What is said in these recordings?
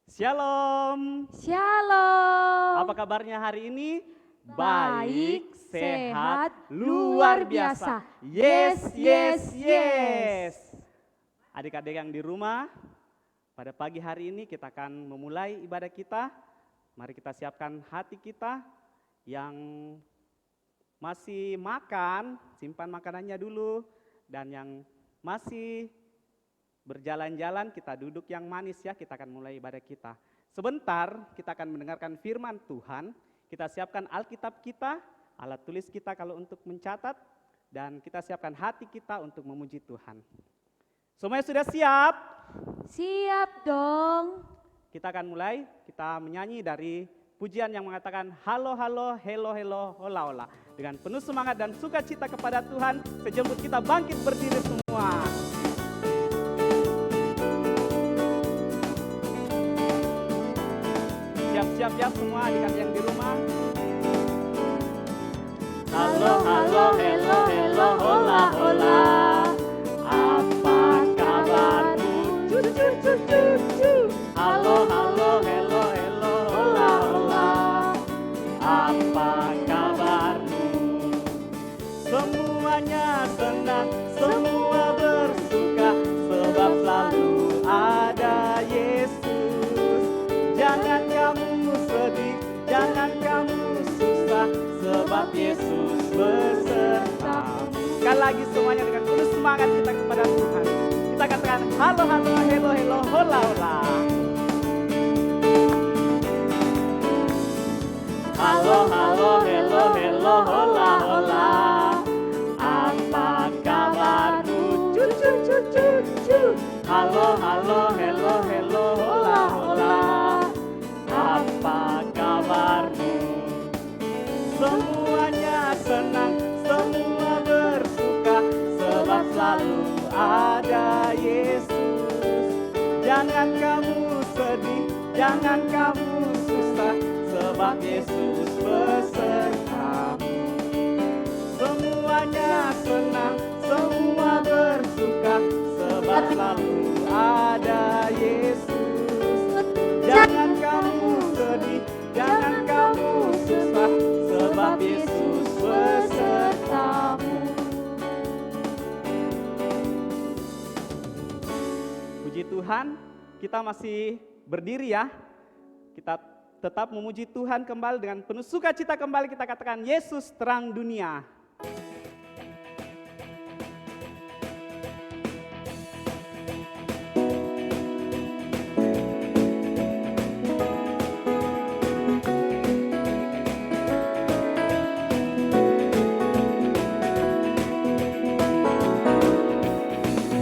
Shalom. Shalom. Apa kabarnya hari ini? Baik, sehat, luar biasa. Yes, yes, yes. Adik-adik yang di rumah, pada pagi hari ini kita akan memulai ibadah kita. Mari kita siapkan hati kita. Yang masih makan, simpan makanannya dulu. Dan yang masih berjalan-jalan, kita duduk yang manis ya, kita akan mulai ibadah kita. Sebentar kita akan mendengarkan firman Tuhan, kita siapkan Alkitab kita, alat tulis kita kalau untuk mencatat, dan kita siapkan hati kita untuk memuji Tuhan. Semuanya sudah siap? Siap dong. Kita akan mulai, kita menyanyi dari pujian yang mengatakan halo halo, hello hello, hola hola. Dengan penuh semangat dan sukacita kepada Tuhan, sejemput kita bangkit berdiri semua. Siap-siap ya semua adik-adik yang di rumah. Halo, halo, hello, hello, hola, hola. Apa kabarmu? Halo, halo, hello, hello, hola, hola. Apa kabarmu? Semuanya senang, semua bersuka, sebab selalu ada Yesus. Jangan kamu sedih, jangan kamu susah, sebab Yesus besertamu. Sekali lagi semuanya dengan penuh semangat kita kepada Tuhan. Kita katakan halo halo, hello hello, hola hola. Halo halo, hello hello, hola hola. Apa kabarmu? Cucu cucu cucu. Halo halo, hello hello, hola hola. Apa kabarmu? Semuanya senang, semua bersuka, sebab selalu ada Yesus. Jangan kamu sedih, jangan kamu susah, sebab Yesus besertamu. Semuanya senang, semua bersuka, sebab selalu ada Yesus. Jangan kamu sedih, jangan kamu susah, sebab Yesus besertamu. Puji Tuhan, kita masih berdiri ya. Kita tetap memuji Tuhan kembali dengan penuh sukacita kembali kita katakan Yesus terang dunia.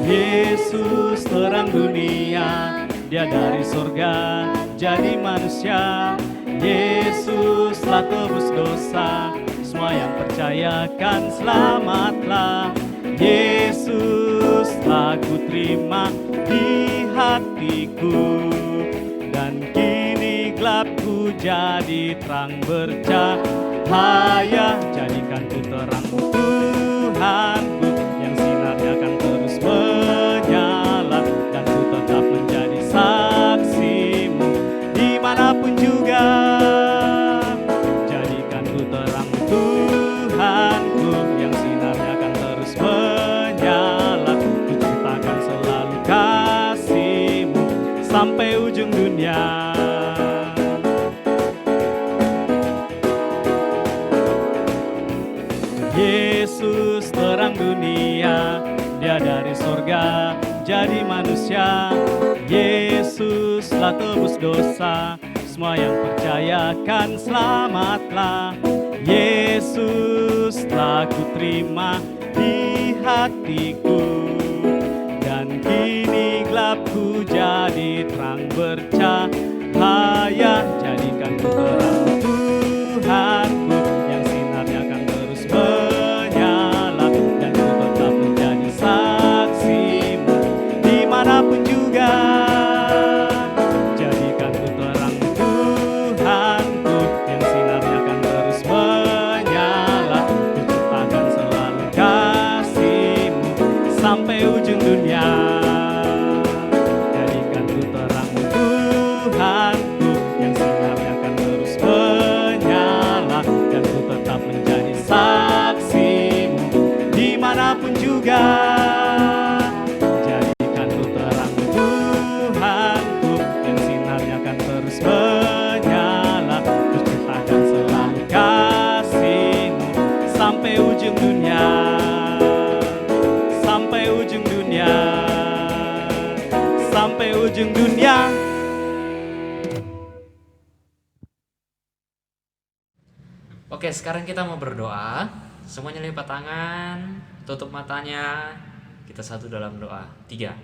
Yesus terang dunia, Dia dari surga jadi manusia. Yesus telah tebus dosa, semua yang percaya kan selamatlah. Yesus telah ku terima di hatiku, dan kini gelapku jadi terang bercahaya. Jadikan ku terangmu Tuhanku, yang sinarnya akan terus menyala, dan ku tetap menjadi saksimu dimanapun juga. Jadikan ku terang Tuhanku, yang sinarnya akan terus menyala. Ku ceritakan selalu kasih-Mu sampai ujung dunia. Yesus terang dunia, Dia dari surga jadi manusia. Yesus telah tebus dosa, semua yang percaya kan selamatlah. Yesus telah ku terima di hatiku, dan kini gelapku jadi terang bercahaya. Jadikan ku terang Tuhanku, yang sinarnya akan terus menyala, dan ku tetap menjadi saksimu dimanapun juga. Jadikan ku terang Tuhanku, yang sinarnya akan terus menyala. Ku ceritakan selalu kasih-Mu sampai ujung dunia. Jadikan ku terang Tuhan dunia. Oke, sekarang kita mau berdoa. Semuanya lipat tangan, tutup matanya. Kita satu dalam doa. 3.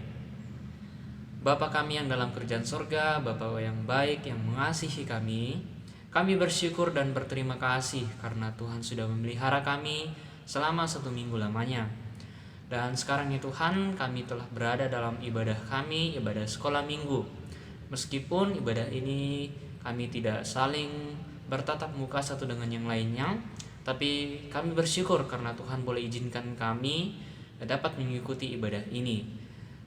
Bapa kami yang dalam kerjaan surga, Bapa yang baik, yang mengasihi kami bersyukur dan berterima kasih karena Tuhan sudah memelihara kami selama 1 minggu lamanya. Dan sekarang ya Tuhan, kami telah berada dalam ibadah kami, ibadah sekolah minggu. Meskipun ibadah ini kami tidak saling bertatap muka satu dengan yang lainnya, tapi kami bersyukur karena Tuhan boleh izinkan kami dapat mengikuti ibadah ini.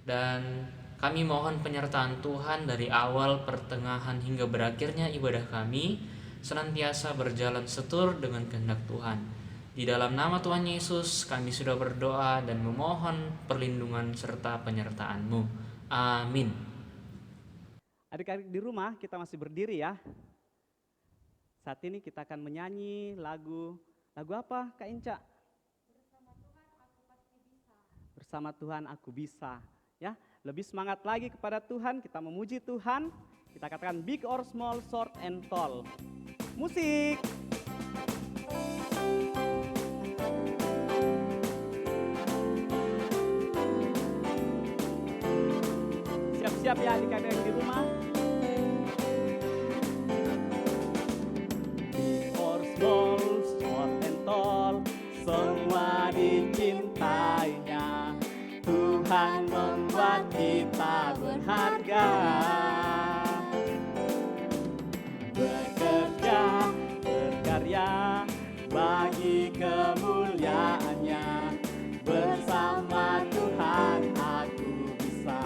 Dan kami mohon penyertaan Tuhan dari awal, pertengahan hingga berakhirnya ibadah kami senantiasa berjalan setur dengan kehendak Tuhan. Di dalam nama Tuhan Yesus kami sudah berdoa dan memohon perlindungan serta penyertaan-Mu. Amin. Adik-adik di rumah kita masih berdiri ya. Saat ini kita akan menyanyi lagu apa Kak Inca? Bersama Tuhan aku bisa. Ya, lebih semangat lagi kepada Tuhan, kita memuji Tuhan. Kita katakan big or small, short and tall. Musik. Siap-siap ya adik-adik yang di rumah. Big or small, short and tall, semua dicintainya. Tuhan membuat kita berharga. Bekerja, berkarya bagi kemuliaannya. Bersama Tuhan aku bisa.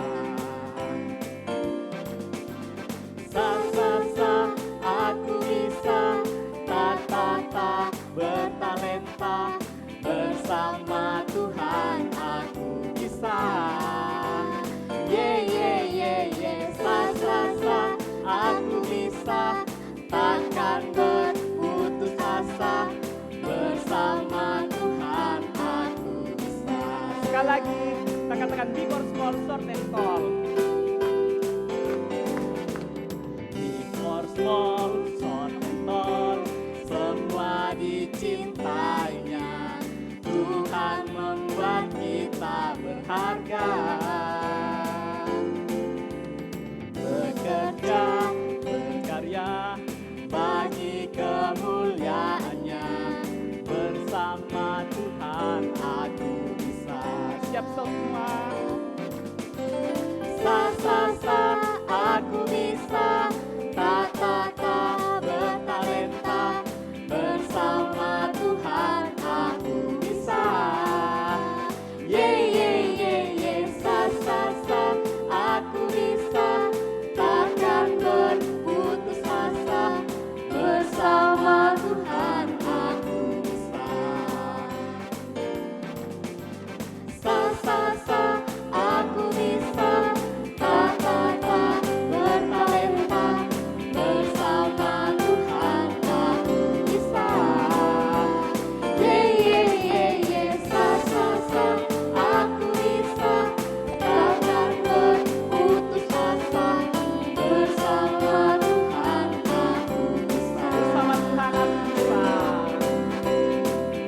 Sa aku bisa. Ta bertalenta. Bersama Tuhan aku bisa. Sa aku bisa. Takkan berputus asa. Bersama Tuhan aku bisa. Sekali lagi kita katakan big or small, short and tall. Big or small, short and tall, semua dicintainya. Tuhan membuat kita berharga. Bekerja, berkarya bagi kemuliaannya. Bersama Tuhan aku bisa. Siap semua. Sa aku bisa. Ta bertalenta. Bersama Tuhan aku bisa. Sa aku bisa. Takkan berputus asa. Bersama Tuhan aku bisa. Sa aku bisa. Ta bertalenta. Bersama Tuhan aku bisa. Sa aku bisa. Takkan berputus asa. Bersama Tuhan aku bisa. Bersama Tuhan aku bisa.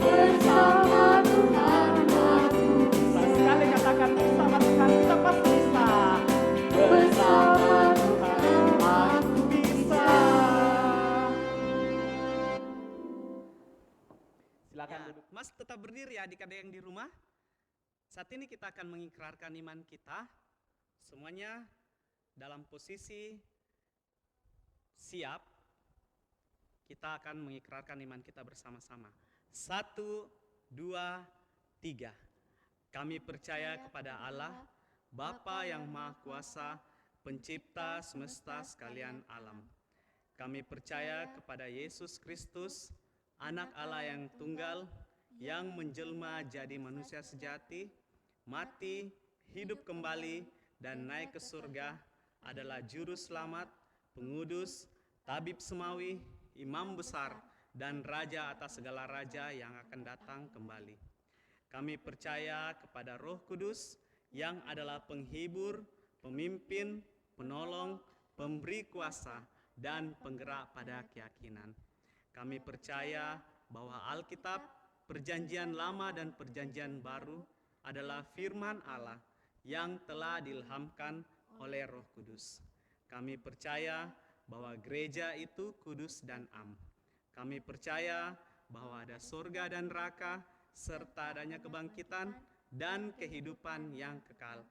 Bersama Tuhan aku bisa. Sekali katakan bersama Tuhan kita pasti bisa. Bersama Tuhan aku bisa. Silakan duduk. Mas tetap berdiri ya adik-adik yang di rumah. Saat ini kita akan mengikrarkan iman kita. Semuanya dalam posisi siap. Kita akan mengikrarkan iman kita bersama-sama. 1, 2, 3. Kami percaya kepada Allah, Bapa yang Maha Kuasa, Pencipta semesta sekalian alam. Kami percaya kepada Yesus Kristus, Anak Allah yang tunggal, yang menjelma jadi manusia sejati, mati, hidup kembali, dan naik ke surga, adalah Juru Selamat, Pengudus, Tabib Semawi, Imam Besar, dan Raja atas segala raja yang akan datang kembali. Kami percaya kepada Roh Kudus, yang adalah penghibur, pemimpin, penolong, pemberi kuasa, dan penggerak pada keyakinan. Kami percaya bahwa Alkitab, Perjanjian Lama dan Perjanjian Baru adalah firman Allah yang telah diilhamkan oleh Roh Kudus. Kami percaya bahwa gereja itu kudus dan am. Kami percaya bahwa ada surga dan neraka, serta adanya kebangkitan dan kehidupan yang kekal.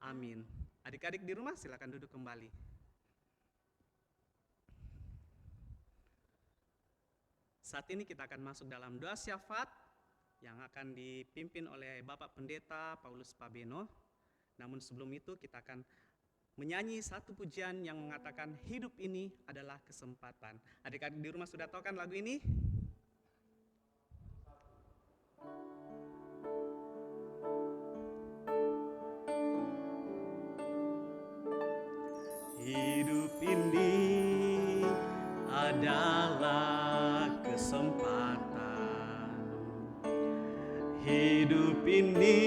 Amin. Adik-adik di rumah silakan duduk kembali. Saat ini kita akan masuk dalam doa syafaat yang akan dipimpin oleh Bapak Pendeta Paulus Pabeno. Namun sebelum itu kita akan menyanyi satu pujian yang mengatakan hidup ini adalah kesempatan. Adik-adik di rumah sudah tahu kan lagu ini? Hidup ini adalah kesempatan. Hidup ini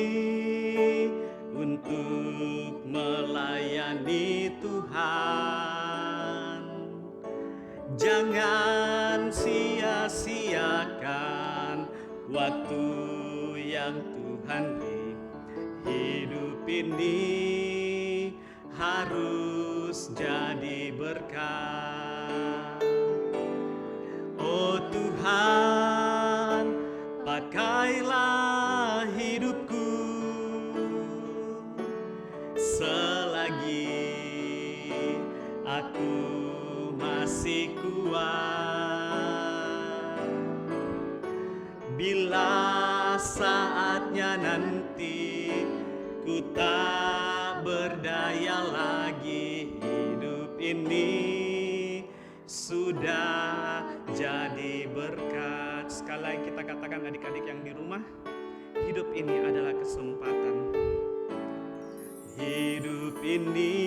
untuk melayani Tuhan. Jangan sia-siakan waktu yang Tuhan beri. Hidup ini harus jadi berkat. Oh Tuhan, pakailah hidupku selagi aku masih kuat. Bila saatnya nanti ku tak berdaya lagi, hidup ini sudah jadi berkat. Sekali lagi kita katakan adik-adik yang di rumah, hidup ini adalah kesempatan. Hidup ini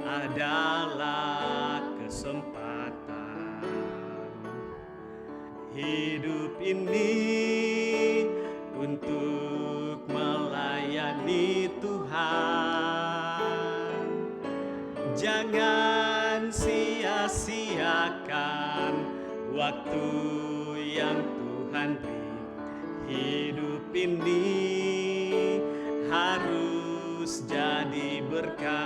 adalah kesempatan. Hidup ini untuk melayani Tuhan. Jangan sia-siakan waktu yang Tuhan beri. Hidup ini harus jadi berkat.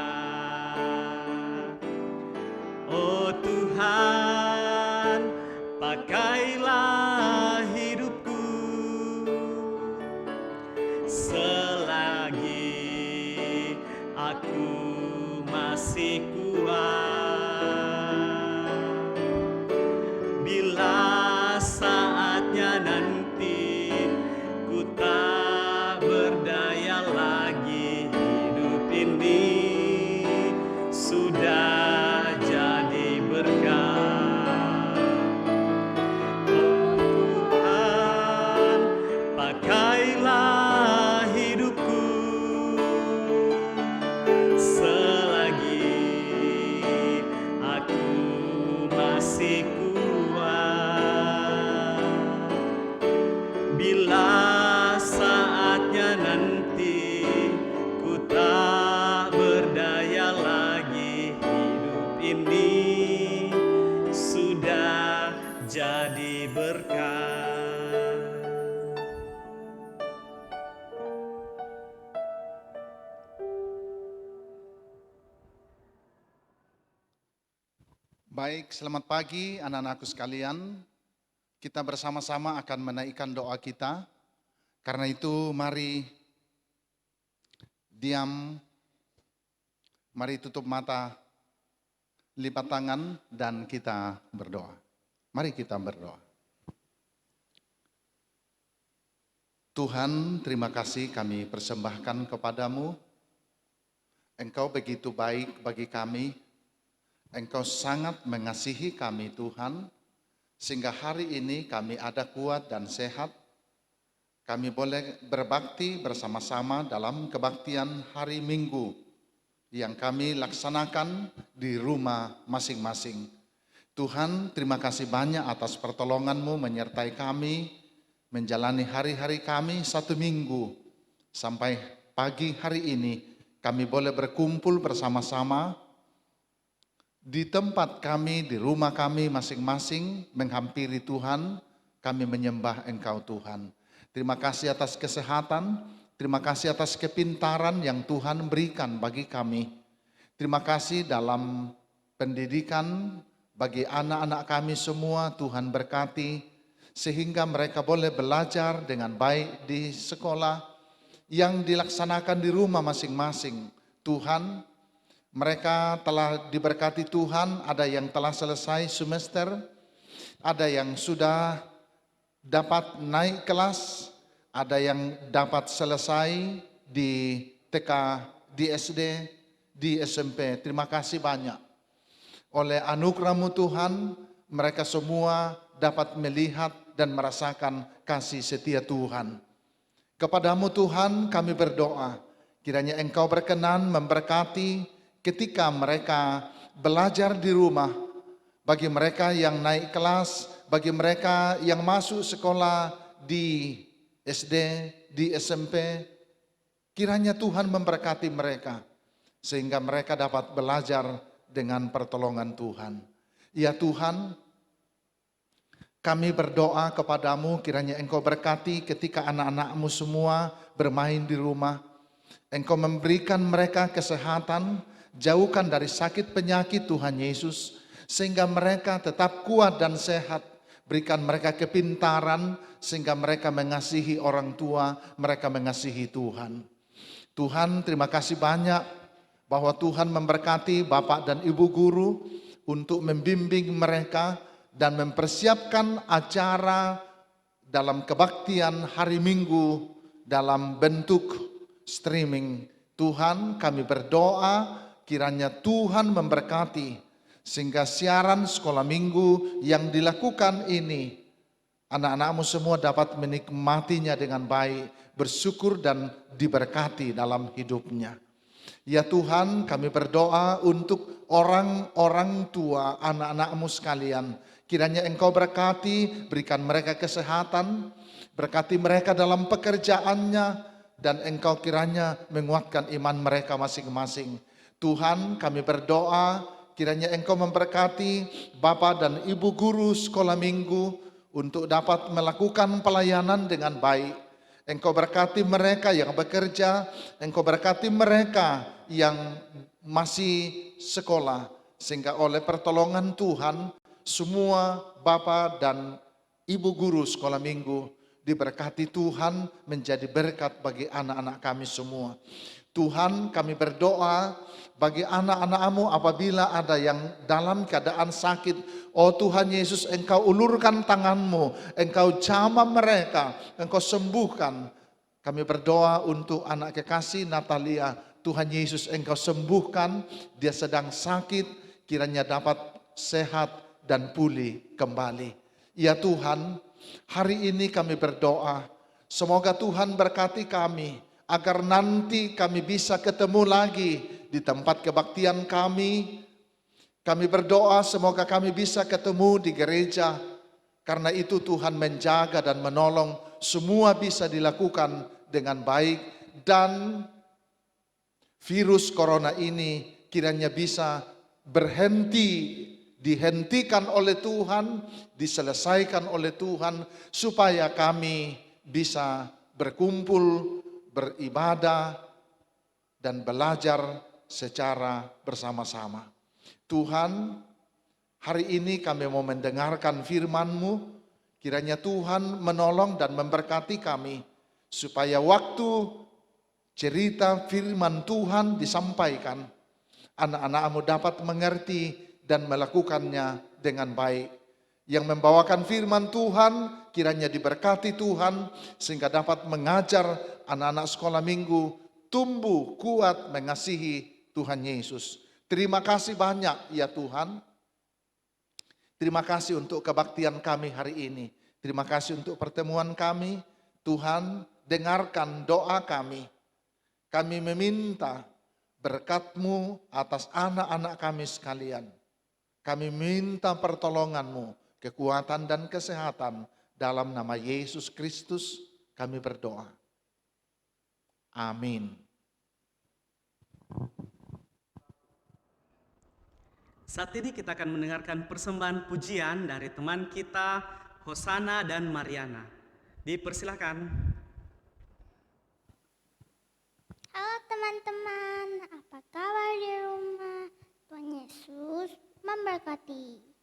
Oh Tuhan, pakailah hidupku selagi aku masih kuat. Bila saatnya nanti ku tak berdaya lagi, hidup ini sudah jadi berkat. Oh Tuhan, pakailah hidupku selagi aku masih kuat. Bila saatnya nanti ku tak berdaya lagi, hidup ini sudah jadi berkat. Baik, selamat pagi anak-anakku sekalian. Kita bersama-sama akan menaikkan doa kita. Karena itu mari diam, mari tutup mata, lipat tangan dan kita berdoa. Mari kita berdoa. Tuhan, terima kasih kami persembahkan kepadamu. Engkau begitu baik bagi kami. Engkau sangat mengasihi kami Tuhan, sehingga hari ini kami ada kuat dan sehat. Kami boleh berbakti bersama-sama dalam kebaktian hari Minggu yang kami laksanakan di rumah masing-masing. Tuhan, terima kasih banyak atas pertolongan-Mu menyertai kami menjalani hari-hari kami satu minggu. Sampai pagi hari ini kami boleh berkumpul bersama-sama di tempat kami, di rumah kami masing-masing menghampiri Tuhan, kami menyembah Engkau Tuhan. Terima kasih atas kesehatan, terima kasih atas kepintaran yang Tuhan berikan bagi kami. Terima kasih dalam pendidikan bagi anak-anak kami semua, Tuhan berkati, sehingga mereka boleh belajar dengan baik di sekolah yang dilaksanakan di rumah masing-masing. Tuhan, mereka telah diberkati Tuhan, ada yang telah selesai semester, ada yang sudah dapat naik kelas, ada yang dapat selesai di TK, di SD, di SMP. Terima kasih banyak. Oleh anugerah-Mu Tuhan, mereka semua dapat melihat dan merasakan kasih setia Tuhan. Kepadamu Tuhan kami berdoa, kiranya Engkau berkenan memberkati ketika mereka belajar di rumah, bagi mereka yang naik kelas, bagi mereka yang masuk sekolah di SD, di SMP, kiranya Tuhan memberkati mereka, sehingga mereka dapat belajar dengan pertolongan Tuhan. Ya Tuhan, kami berdoa kepadamu, kiranya Engkau berkati ketika anak-anak-Mu semua bermain di rumah. Engkau memberikan mereka kesehatan, jauhkan dari sakit penyakit Tuhan Yesus, sehingga mereka tetap kuat dan sehat. Berikan mereka kepintaran, sehingga mereka mengasihi orang tua, mereka mengasihi Tuhan. Tuhan, terima kasih banyak bahwa Tuhan memberkati Bapak dan Ibu guru untuk membimbing mereka dan mempersiapkan acara dalam kebaktian hari Minggu dalam bentuk streaming. Tuhan, kami berdoa kiranya Tuhan memberkati sehingga siaran sekolah minggu yang dilakukan ini, anak-anak-Mu semua dapat menikmatinya dengan baik, bersyukur dan diberkati dalam hidupnya. Ya Tuhan, kami berdoa untuk orang-orang tua anak-anak-Mu sekalian. Kiranya Engkau berkati, berikan mereka kesehatan, berkati mereka dalam pekerjaannya, dan Engkau kiranya menguatkan iman mereka masing-masing. Tuhan, kami berdoa, kiranya Engkau memberkati Bapak dan Ibu guru sekolah minggu untuk dapat melakukan pelayanan dengan baik. Engkau berkati mereka yang bekerja, Engkau berkati mereka yang masih sekolah, sehingga oleh pertolongan Tuhan, semua Bapak dan Ibu guru sekolah minggu diberkati Tuhan menjadi berkat bagi anak-anak kami semua. Tuhan, kami berdoa bagi anak-anak-Mu apabila ada yang dalam keadaan sakit. Oh Tuhan Yesus, Engkau ulurkan tangan-Mu, Engkau jamah mereka, Engkau sembuhkan. Kami berdoa untuk anak kekasih Natalia. Tuhan Yesus, Engkau sembuhkan, dia sedang sakit, kiranya dapat sehat dan pulih kembali. Ya Tuhan, hari ini kami berdoa, semoga Tuhan berkati kami, agar nanti kami bisa ketemu lagi di tempat kebaktian kami. Kami berdoa semoga kami bisa ketemu di gereja. Karena itu Tuhan menjaga dan menolong, semua bisa dilakukan dengan baik. Dan virus corona ini kiranya bisa berhenti, dihentikan oleh Tuhan, diselesaikan oleh Tuhan, supaya kami bisa berkumpul, beribadah, dan belajar secara bersama-sama. Tuhan, hari ini kami mau mendengarkan firman-Mu, kiranya Tuhan menolong dan memberkati kami, supaya waktu cerita firman Tuhan disampaikan, anak-anak-Mu dapat mengerti dan melakukannya dengan baik. Yang membawakan firman Tuhan kiranya diberkati Tuhan, sehingga dapat mengajar anak-anak sekolah minggu tumbuh kuat mengasihi Tuhan Yesus. Terima kasih banyak ya Tuhan. Terima kasih untuk kebaktian kami hari ini. Terima kasih untuk pertemuan kami. Tuhan, dengarkan doa kami. Kami meminta berkat-Mu atas anak-anak kami sekalian. Kami minta pertolongan-Mu, kekuatan dan kesehatan. Dalam nama Yesus Kristus kami berdoa. Amin. Saat ini kita akan mendengarkan persembahan pujian dari teman kita Hosana dan Mariana. Dipersilakan. Halo teman-teman, apa kabar di rumah? Tuhan Yesus memberkati.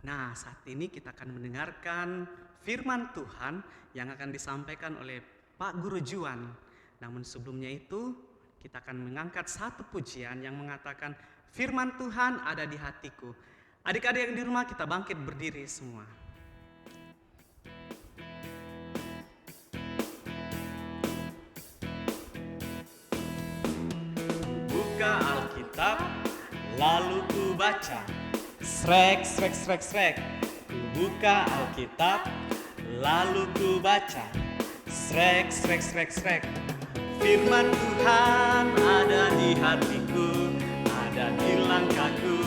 Nah, saat ini kita akan mendengarkan firman Tuhan yang akan disampaikan oleh Pak Guru Juan. Namun sebelumnya itu, kita akan mengangkat satu pujian yang mengatakan, firman Tuhan ada di hatiku. Adik-adik yang di rumah, kita bangkit berdiri semua. Buka Alkitab, lalu ku baca. Srek, srek, srek, srek. Ku buka Alkitab, lalu ku baca. Srek, srek, srek, srek. Firman Tuhan ada di hatiku, ada di langkahku,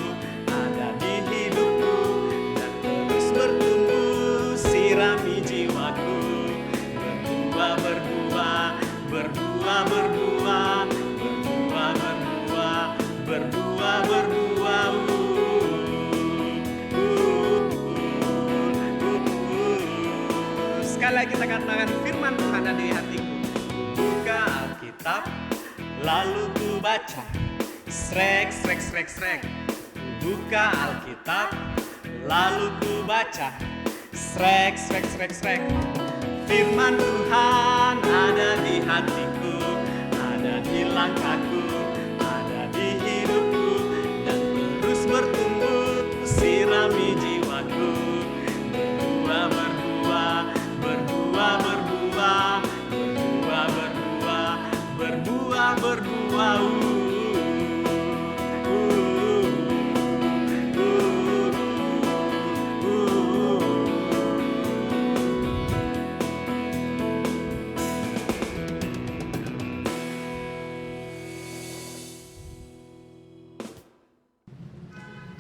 ada di hidupku, dan terus bertumbuh sirami jiwaku. Berbuah, berbuah, berbuah, berbuah, berbuah, berbuah, berbuah, berbuah. Mari kita katakan firman Tuhan ada di hatiku. Buka Alkitab, lalu ku baca. Srek, srek, srek, srek. Buka Alkitab, lalu ku baca. Srek, srek, srek, srek. Firman Tuhan ada di hatiku, ada di langkahku, ada di hidupku, dan terus bertumbuh, sirami jiwaku. Berbuah, berbuah, berbuah, berbuah, berbuah, berbuah, berbuah, berbuah.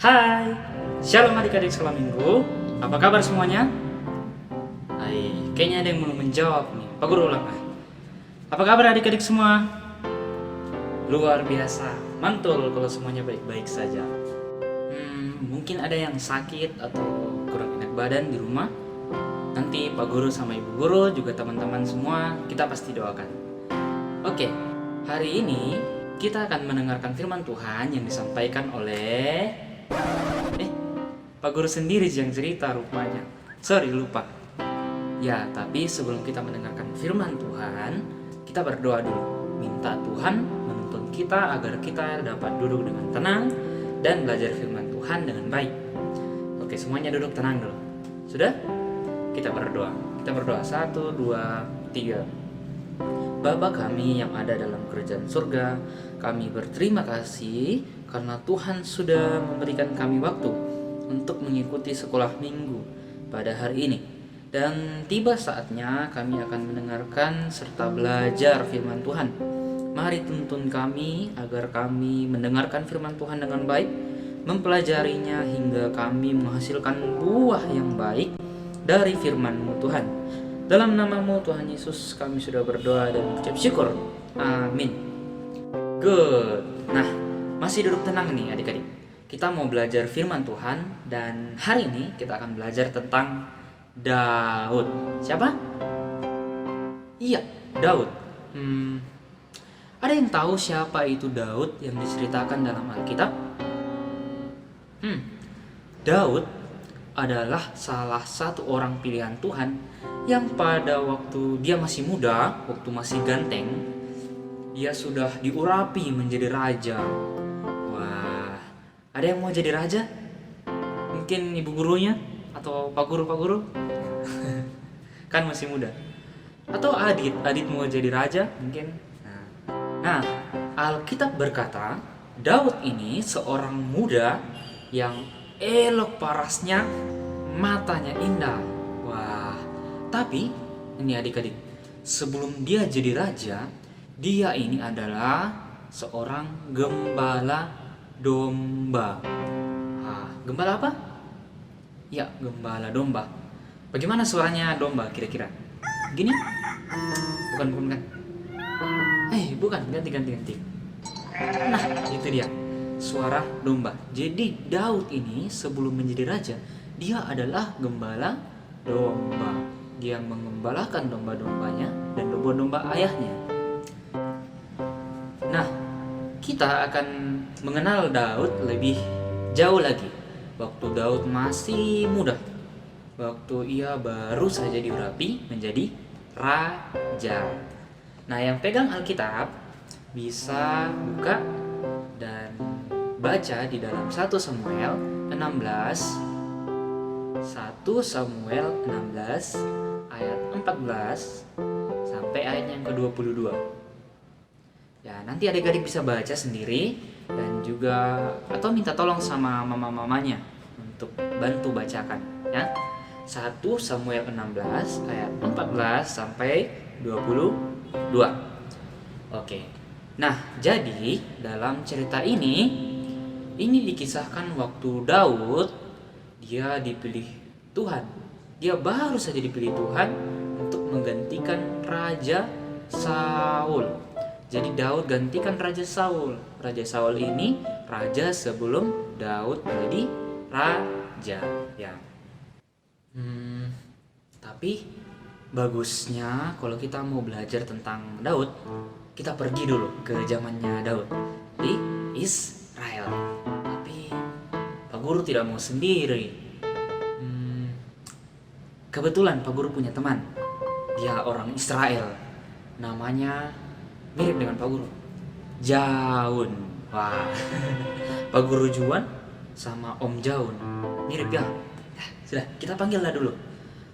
Hai, shalom adik-adik sekolah minggu. Apa kabar semuanya? Hai, kayaknya ada yang belum menjawab nih. Pak Guru ulang. Apa kabar adik-adik semua? Luar biasa, mantul kalau semuanya baik-baik saja. Mungkin ada yang sakit atau kurang enak badan di rumah. Nanti Pak Guru sama Ibu Guru juga teman-teman semua kita pasti doakan. Oke, hari ini kita akan mendengarkan firman Tuhan yang disampaikan oleh Pak Guru sendiri yang cerita rupanya. Sorry, lupa. Ya, tapi sebelum kita mendengarkan firman Tuhan, kita berdoa dulu. Minta Tuhan menuntun kita agar kita dapat duduk dengan tenang dan belajar firman Tuhan dengan baik. Oke, semuanya duduk tenang dulu. Sudah? Kita berdoa. Kita berdoa 1, 2, 3. Bapa kami yang ada dalam kerajaan surga, kami berterima kasih karena Tuhan sudah memberikan kami waktu untuk mengikuti sekolah minggu pada hari ini. Dan tiba saatnya kami akan mendengarkan serta belajar firman Tuhan. Mari tuntun kami agar kami mendengarkan firman Tuhan dengan baik, mempelajarinya hingga kami menghasilkan buah yang baik dari firman-Mu Tuhan. Dalam nama-Mu Tuhan Yesus kami sudah berdoa dan mengucap syukur. Amin. Good. Nah, masih duduk tenang nih adik-adik. Kita mau belajar firman Tuhan dan hari ini kita akan belajar tentang Daud. Siapa? Iya, Daud. Ada yang tahu siapa itu Daud yang diceritakan dalam Alkitab? Daud adalah salah satu orang pilihan Tuhan yang pada waktu dia masih muda, waktu masih ganteng, dia sudah diurapi menjadi raja. Wah, ada yang mau jadi raja? Mungkin ibu gurunya atau pak guru kan masih muda. Atau Adit mau jadi raja mungkin. Nah, Alkitab berkata Daud ini seorang muda yang elok parasnya, matanya indah. Wah, tapi ini adik-adik, sebelum dia jadi raja, dia ini adalah seorang gembala domba. Gembala apa? Ya, gembala domba. Bagaimana suaranya domba kira-kira? Gini? Bukan kan? Bukan, ganti. Nah, itu dia. Suara domba. Jadi Daud ini sebelum menjadi raja, dia adalah gembala domba. Dia mengembalakan domba-dombanya dan domba-domba ayahnya. Nah, kita akan mengenal Daud lebih jauh lagi. Waktu Daud masih muda, waktu ia baru saja diurapi menjadi raja. Nah, yang pegang Alkitab bisa buka dan baca di dalam 1 Samuel 16 ayat 14 sampai ayat yang ke-22. Ya, nanti adik-adik bisa baca sendiri dan juga atau minta tolong sama mama-mamanya untuk bantu bacakan ya. 1 Samuel 16 ayat 14 sampai 22. Oke. Nah, jadi dalam cerita ini dikisahkan waktu Daud dia dipilih Tuhan. Dia baru saja dipilih Tuhan untuk menggantikan Raja Saul. Jadi Daud gantikan Raja Saul. Raja Saul ini raja sebelum Daud menjadi raja ya. Tapi bagusnya kalau kita mau belajar tentang Daud, kita pergi dulu ke zamannya Daud di Israel. Tapi Pak Guru tidak mau sendiri. Kebetulan Pak Guru punya teman, dia orang Israel, namanya mirip dengan Pak Guru, Jaun. Wah, Pak Guru Juan sama Om Jaun mirip ya. Sudah, kita panggil lah dulu.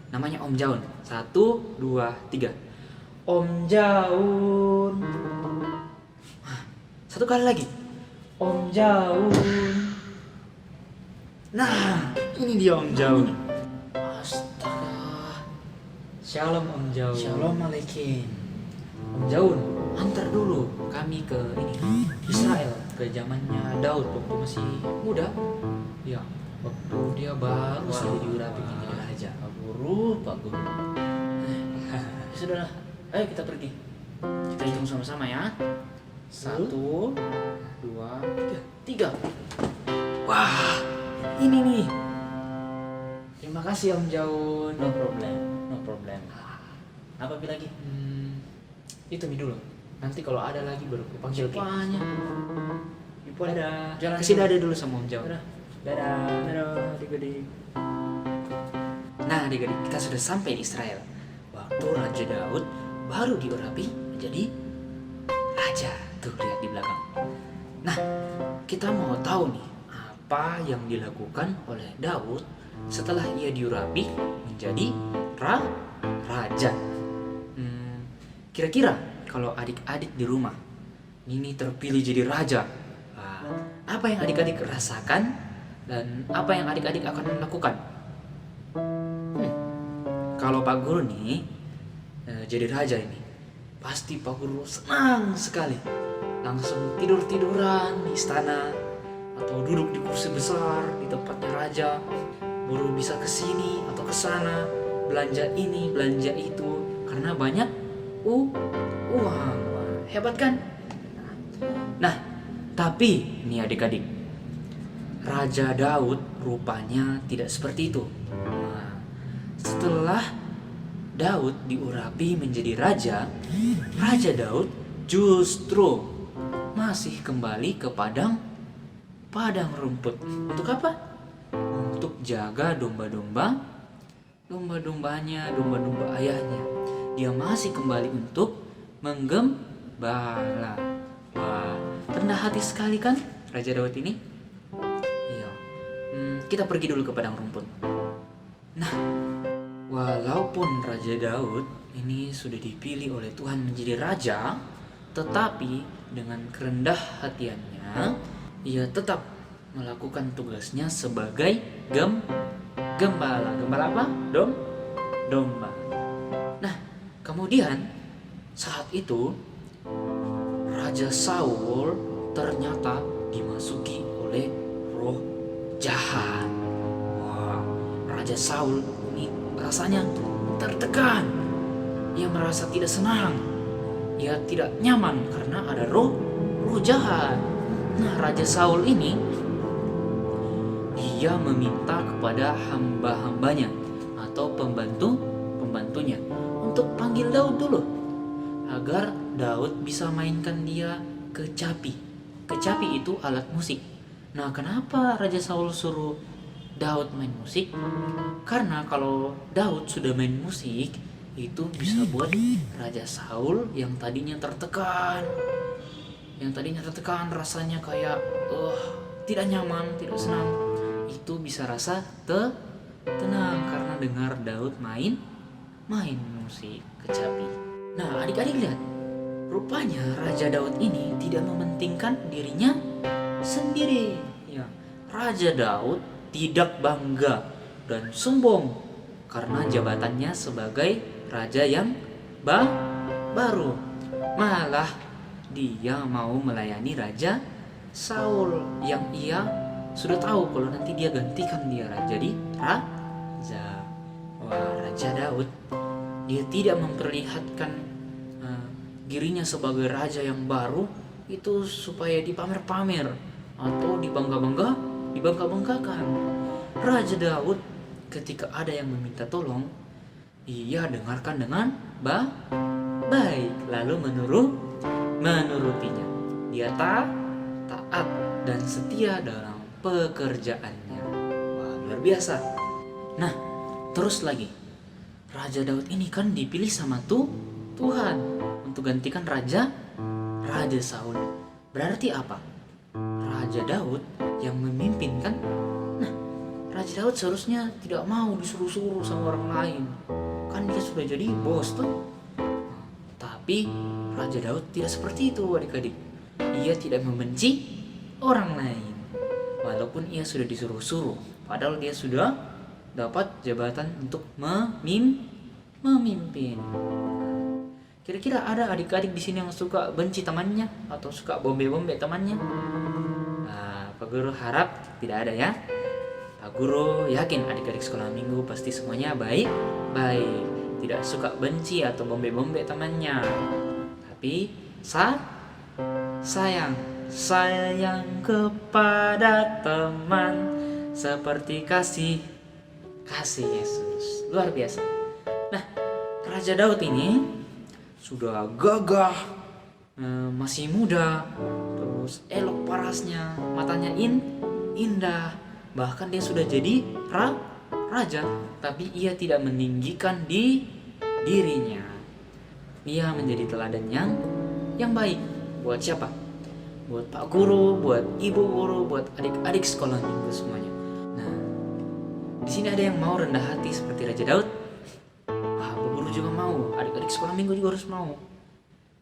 Namanya Om Jaun. 1, 2, 3. Om Jaun. Satu kali lagi. Om Jaun. Nah, ini dia Om Jaun. Astaga. Shalom Om Jaun. Shalom alaikum. Om Jaun, antar dulu kami ke ini Israel, ke zamannya Daud waktu masih muda. Ya, waktu dia baru saja diurapi menjadi raja. Pak Guru. Sudahlah, ayo kita pergi. Kita hitung sama-sama ya. 1, 2, 3. Wah, ini nih. Terima kasih Om Jaun. No problem. Apa lagi? Itu dulu. Nanti kalau ada lagi baru panggil banyak. Ibu ada. Jalan kasih dadah dulu sama Om Jaun. Dadah, adik-adik. Nah, adik-adik, kita sudah sampai di Israel. Waktu Raja Daud baru diurapi menjadi raja. Tuh, lihat di belakang. Nah, kita mau tahu nih, apa yang dilakukan oleh Daud setelah ia diurapi menjadi raja. Kira-kira kalau adik-adik di rumah ini terpilih jadi raja, apa yang adik-adik rasakan dan apa yang adik-adik akan lakukan? Kalau Pak Guru nih jadi raja ini, pasti Pak Guru senang sekali. Langsung tidur-tiduran di istana atau duduk di kursi besar di tempatnya raja, baru bisa ke sini atau ke sana, belanja ini, belanja itu, karena banyak uang. Hebat kan? Nah, tapi nih adik-adik, Raja Daud rupanya tidak seperti itu. Nah, setelah Daud diurapi menjadi raja, Raja Daud justru masih kembali ke padang rumput. Untuk apa? Untuk jaga domba-dombanya, domba-domba ayahnya. Dia masih kembali untuk menggembala. Wah, rendah hati sekali kan Raja Daud ini? Iya. Kita pergi dulu ke padang rumput. Nah, walaupun Raja Daud ini sudah dipilih oleh Tuhan menjadi raja, tetapi dengan kerendah hatiannya, ia tetap melakukan tugasnya sebagai gembala. Gembala apa? Domba. Nah, kemudian saat itu Raja Saul ternyata dimasuki oleh roh jahat. Wah, Raja Saul ini rasanya tertekan. Ia merasa tidak senang. Ia tidak nyaman karena ada roh jahat. Nah, Raja Saul ini dia meminta kepada hamba-hambanya atau pembantunya untuk panggil Daud dulu agar Daud bisa mainkan dia kecapi. Kecapi itu alat musik. Nah, kenapa Raja Saul suruh Daud main musik? Karena kalau Daud sudah main musik, itu bisa buat Raja Saul yang tadinya tertekan, rasanya kayak tidak nyaman, tidak senang, itu bisa rasa tenang karena dengar Daud main musik kecapi. Nah, adik-adik lihat, rupanya Raja Daud ini tidak mementingkan dirinya sendiri. Ya, Raja Daud tidak bangga dan sombong karena jabatannya sebagai raja yang baru. Malah dia mau melayani Raja Saul yang ia sudah tahu kalau nanti dia gantikan dia jadi raja. Wah, Raja Daud dia tidak memperlihatkan dirinya sebagai raja yang baru itu supaya dipamer-pamer atau dibangga-banggakan. Raja Daud ketika ada yang meminta tolong, ia dengarkan dengan baik, lalu menurutinya. Dia taat dan setia dalam pekerjaannya. Wah, luar biasa. Nah, terus lagi, Raja Daud ini kan dipilih sama Tuhan untuk gantikan Raja Saul. Berarti apa? Raja Daud yang memimpin kan? Nah, Raja Daud seharusnya tidak mau disuruh-suruh sama orang lain. Kan dia sudah jadi bos tuh. Tapi Raja Daud tidak seperti itu, adik-adik. Ia tidak membenci orang lain. Walaupun ia sudah disuruh-suruh, padahal dia sudah dapat jabatan untuk memimpin. Kira-kira ada adik-adik di sini yang suka benci temannya atau suka bombe-bombe temannya? Nah, Pak Guru harap tidak ada ya. Pak Guru yakin adik-adik sekolah minggu pasti semuanya baik, tidak suka benci atau bombe-bombe temannya. Tapi sayang kepada teman seperti kasih Yesus. Luar biasa. Nah, Raja Daud ini sudah gagah, masih muda, terus elok parasnya, matanya indah. Bahkan dia sudah jadi raja, tapi ia tidak meninggikan dirinya. Ia menjadi teladan yang baik. Buat siapa? Buat Pak Guru, buat Ibu Guru, buat adik-adik sekolah minggu semuanya. Nah, di sini ada yang mau rendah hati seperti Raja Daud. Pak Guru juga mau, adik-adik sekolah minggu juga harus mau.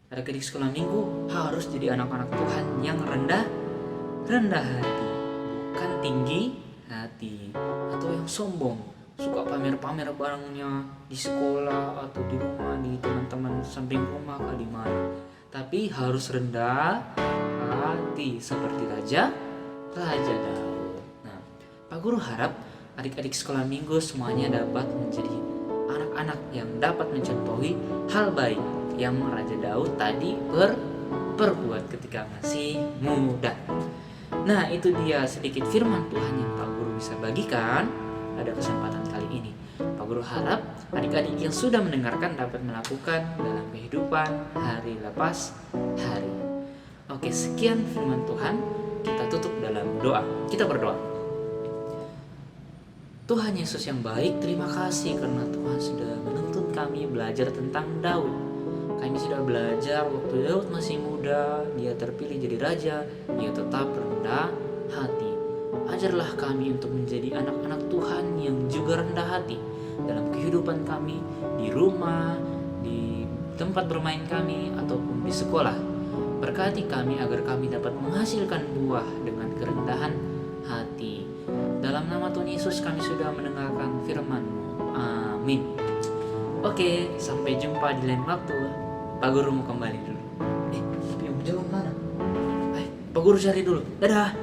Adik-adik sekolah minggu harus jadi anak-anak Tuhan yang rendah hati, bukan tinggi hati atau yang sombong, suka pamer-pamer barangnya di sekolah atau di rumah, di teman-teman samping rumah kah di mana. Tapi harus rendah hati seperti Raja Daud. Nah, Pak Guru harap adik-adik sekolah minggu semuanya dapat menjadi anak-anak yang dapat mencontohi hal baik yang Raja Daud tadi perbuat ketika masih muda. Nah, itu dia sedikit firman Tuhan yang Pak Guru bisa bagikan pada kesempatan kali ini. Pak Guru harap adik-adik yang sudah mendengarkan dapat melakukan dalam kehidupan hari lepas hari. Oke, sekian firman Tuhan. Kita tutup dalam doa. Kita berdoa. Tuhan Yesus yang baik, terima kasih karena Tuhan sudah menuntun kami belajar tentang Daud. Kami sudah belajar waktu Daud masih muda, dia terpilih jadi raja, dia tetap rendah hati. Ajarlah kami untuk menjadi anak-anak Tuhan yang juga rendah hati dalam kehidupan kami, di rumah, di tempat bermain kami, ataupun di sekolah. Berkati kami agar kami dapat menghasilkan buah dengan kerendahan hati. Dalam nama Tuhan Yesus kami sudah mendengarkan firman-Mu. Amin. Oke, sampai jumpa di lain waktu. Pak Guru mau kembali dulu. Tapi Om Jawan mana? Pak Guru cari dulu. Dadah.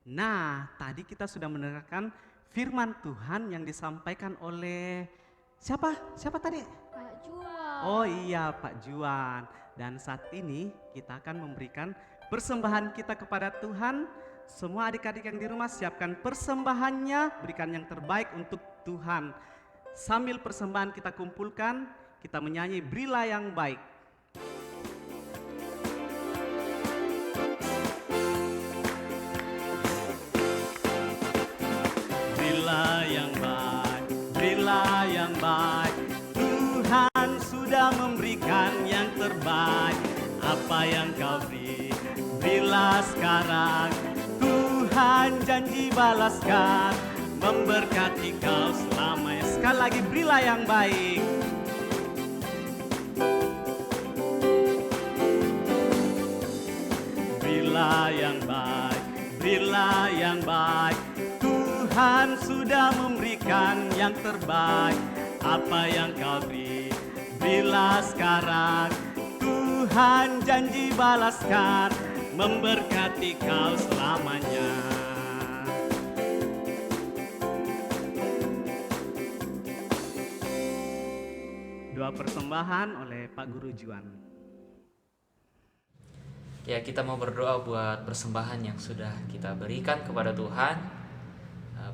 Nah, tadi kita sudah mendengarkan firman Tuhan yang disampaikan oleh siapa? Siapa tadi? Pak Juan. Oh iya, Pak Juan. Dan saat ini kita akan memberikan persembahan kita kepada Tuhan. Semua adik-adik yang di rumah siapkan persembahannya, berikan yang terbaik untuk Tuhan. Sambil persembahan kita kumpulkan, kita menyanyi Berilah yang Baik. Berilah yang baik, berilah yang baik. Tuhan sudah memberikan yang terbaik. Apa yang kau beri, berilah sekarang. Tuhan janji balaskan, memberkati kau selamanya. Sekali lagi berilah yang baik. Berilah yang baik, berilah yang baik. Tuhan sudah memberikan yang terbaik. Apa yang kau beri, berilah sekarang. Tuhan janji balaskan, memberkati kau selamanya. Doa persembahan oleh Pak Guru Juan. Ya, kita mau berdoa buat persembahan yang sudah kita berikan kepada Tuhan.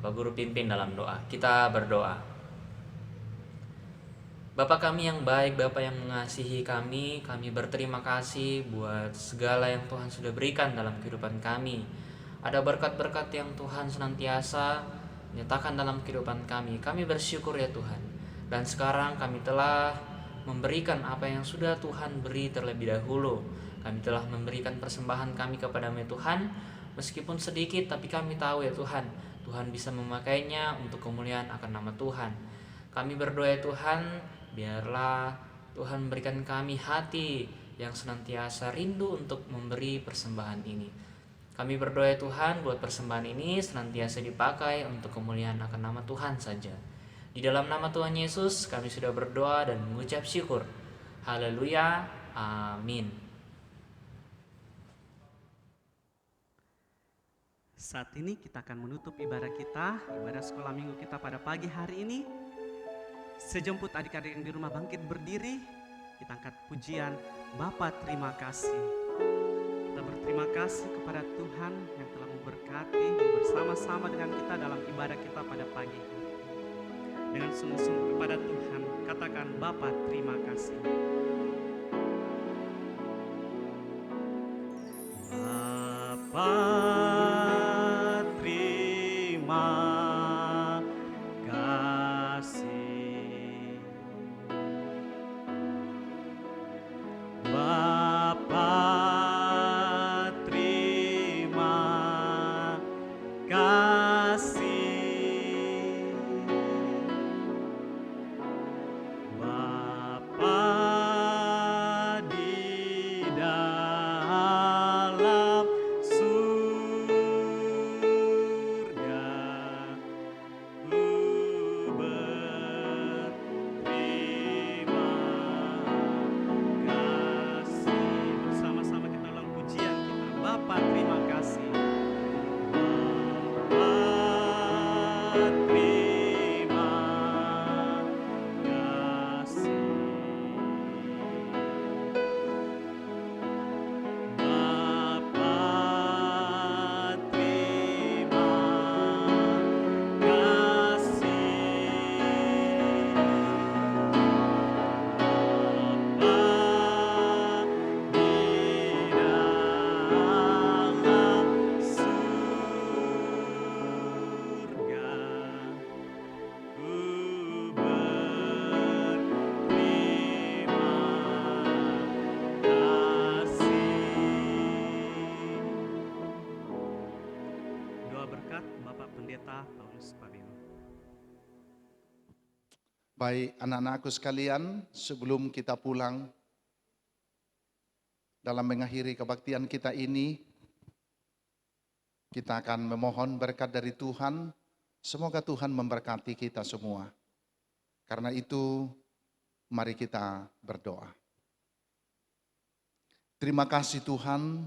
Bapak Guru pimpin dalam doa. Kita berdoa. Bapa kami yang baik, Bapa yang mengasihi kami berterima kasih buat segala yang Tuhan sudah berikan dalam kehidupan kami. Ada berkat-berkat yang Tuhan senantiasa nyatakan dalam kehidupan kami. Kami bersyukur ya Tuhan. Dan sekarang kami telah memberikan apa yang sudah Tuhan beri terlebih dahulu. Kami telah memberikan persembahan kami kepada-Mu ya Tuhan. Meskipun sedikit, tapi kami tahu ya Tuhan, Tuhan bisa memakainya untuk kemuliaan akan nama Tuhan. Kami berdoa ya Tuhan, biarlah Tuhan memberikan kami hati yang senantiasa rindu untuk memberi persembahan ini. Kami berdoa ya Tuhan, buat persembahan ini senantiasa dipakai untuk kemuliaan akan nama Tuhan saja. Di dalam nama Tuhan Yesus kami sudah berdoa dan mengucap syukur. Haleluya, amin. Saat ini kita akan menutup ibadah kita, ibadah sekolah minggu kita pada pagi hari ini. Sejemput adik-adik yang di rumah bangkit berdiri, kita angkat pujian, Bapa terima kasih. Kita berterima kasih kepada Tuhan yang telah memberkati bersama-sama dengan kita dalam ibadah kita pada pagi hari. Dengan sungguh-sungguh kepada Tuhan, katakan Bapa terima kasih. Bapa terima kasih. Bapa terima kasih. Bapa di dalam surga, ku berterima kasih. Bersama-sama kita ulang pujian kita, Bapa terima kasih. Bapa terima kasih. Bapa terima Doa berkat Bapak Pendeta Paulus Pabilo. Baik anak-anakku sekalian, sebelum kita pulang, dalam mengakhiri kebaktian kita ini, kita akan memohon berkat dari Tuhan. Semoga Tuhan memberkati kita semua. Karena itu, mari kita berdoa. Terima kasih Tuhan,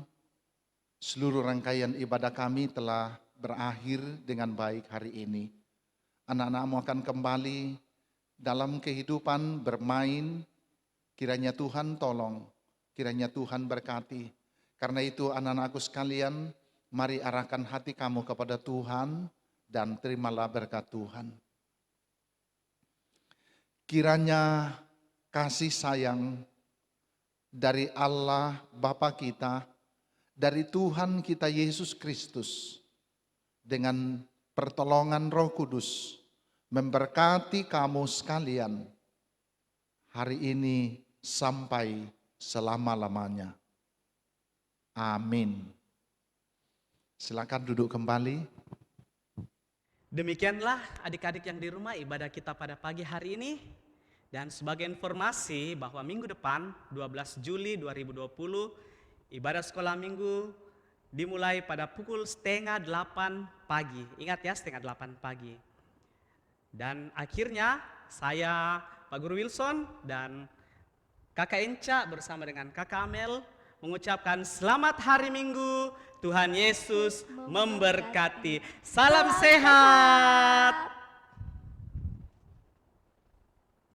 seluruh rangkaian ibadah kami telah berakhir dengan baik hari ini. Anak-anakmu akan kembali dalam kehidupan bermain, kiranya Tuhan tolong, kiranya Tuhan berkati. Karena itu anak-anakku sekalian, mari arahkan hati kamu kepada Tuhan dan terimalah berkat Tuhan. Kiranya kasih sayang dari Allah Bapa kita, dari Tuhan kita Yesus Kristus, dengan pertolongan Roh Kudus, memberkati kamu sekalian hari ini sampai selama-lamanya. Amin. Silakan duduk kembali. Demikianlah adik-adik yang di rumah ibadah kita pada pagi hari ini. Dan sebagai informasi bahwa minggu depan 12 Juli 2020 ibadah sekolah minggu dimulai pada pukul 7:30 pagi. Ingat ya, 7:30 pagi. Dan akhirnya saya Pak Guru Wilson dan Kakak Enca bersama dengan Kakak Amel mengucapkan selamat hari Minggu. Tuhan Yesus memberkati. Salam sehat.